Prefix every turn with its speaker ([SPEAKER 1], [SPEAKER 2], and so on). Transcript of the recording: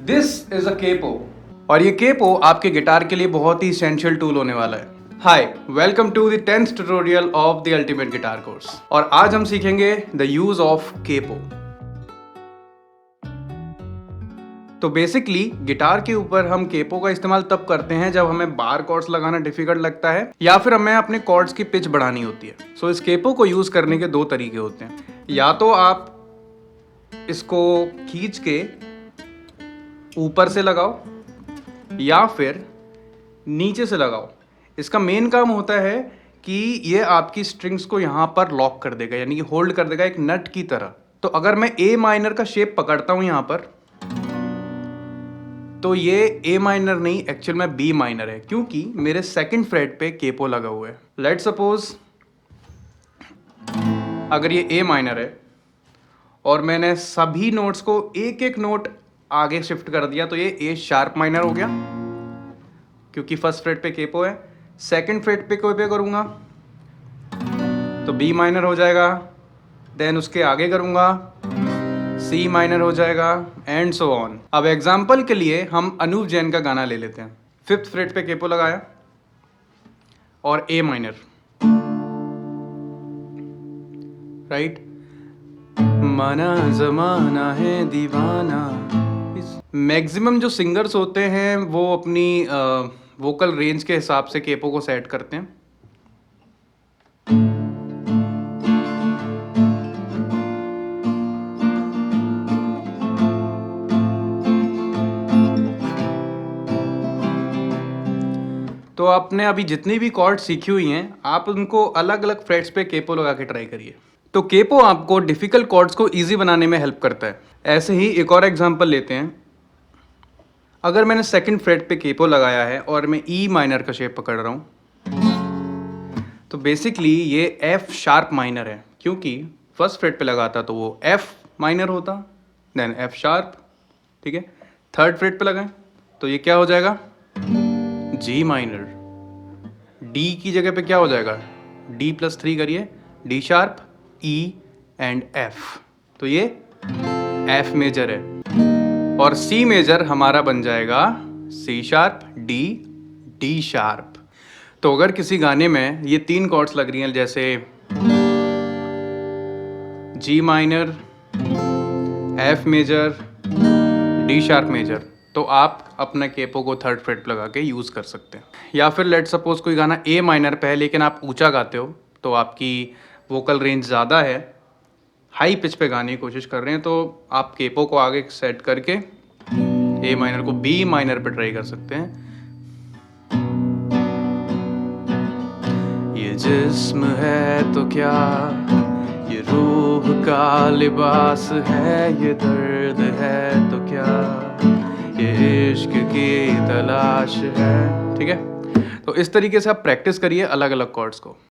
[SPEAKER 1] This is a capo और ये capo आपके गिटार के लिए बहुत ही इसेंशियल टूल होने वाला है। Hi, welcome to the 10th tutorial of the ultimate guitar course और आज हम सीखेंगे द यूज ऑफ केपो। तो बेसिकली गिटार के ऊपर हम केपो का इस्तेमाल तब करते हैं जब हमें बार कॉर्ड्स लगाना डिफिकल्ट लगता है या फिर हमें अपने कॉर्ड्स की पिच बढ़ानी होती है। सो इस केपो को यूज करने के दो तरीके होते हैं। या तो आप इसको खींच के ऊपर से लगाओ या फिर नीचे से लगाओ। इसका मेन काम होता है कि ये आपकी स्ट्रिंग्स को यहाँ पर लॉक कर देगा, यानी कि होल्ड कर देगा एक नट की तरह। तो अगर मैं ए माइनर का शेप पकड़ता हूँ यहाँ पर, तो ये ए माइनर नहीं, एक्चुअल में बी माइनर है, क्योंकि मेरे सेकंड फ्रेट पे केपो लगा हुआ है। लेट सपोज अगर ये ए माइनर है और मैंने सभी नोट्स को एक एक नोट आगे शिफ्ट कर दिया, तो ये ए शार्प माइनर हो गया क्योंकि फर्स्ट फ्रेट पे केपो है। सेकंड फ्रेट पे कोई पे करूंगा तो बी माइनर हो जाएगा, देन उसके आगे करूंगा सी माइनर हो जाएगा एंड सो ऑन। अब एग्जांपल के लिए हम अनूप जैन का गाना ले लेते हैं। फिफ्थ फ्रेट पे केपो लगाया और ए माइनर, राइट। माना जमाना है दीवाना। मैक्सिमम जो सिंगर्स होते हैं वो अपनी वोकल रेंज के हिसाब से केपो को सेट करते हैं। तो आपने अभी जितनी भी कॉर्ड सीखी हुई हैं, आप उनको अलग अलग फ्रेट्स पे केपो लगा के ट्राई करिए। तो केपो आपको डिफिकल्ट कॉर्ड्स को इजी बनाने में हेल्प करता है। ऐसे ही एक और एग्जांपल लेते हैं। अगर मैंने सेकंड फ्रेट पे केपो लगाया है और मैं ई माइनर का शेप पकड़ रहा हूँ, तो बेसिकली ये एफ शार्प माइनर है, क्योंकि फर्स्ट फ्रेट पे लगाता तो वो एफ माइनर होता, देन एफ शार्प, ठीक है। थर्ड फ्रेट पे लगाएं तो ये क्या हो जाएगा, जी माइनर। डी की जगह पे क्या हो जाएगा, D+3 करिए, D sharp, E and F, तो ये एफ मेजर है। और सी मेजर हमारा बन जाएगा C sharp, D, D sharp. तो अगर किसी गाने में ये तीन कॉर्ड्स लग रही हैं, जैसे G minor, F major, D sharp major, तो आप अपना केपो को थर्ड फ्रेट लगा के यूज़ कर सकते हैं। या फिर लेट सपोज कोई गाना ए माइनर पे है लेकिन आप ऊंचा गाते हो, तो आपकी वोकल रेंज ज़्यादा है, हाई पिच पे गाने की कोशिश कर रहे हैं, तो आप केपो को आगे सेट करके ए माइनर को बी माइनर पे ट्राई कर सकते हैं। ये जिस्म है तो क्या, ये रूह का लिबास है, ये दर्द है तो क्या, ये इश्क की तलाश है, ठीक है। तो इस तरीके से आप प्रैक्टिस करिए अलग अलग कॉर्ड्स को।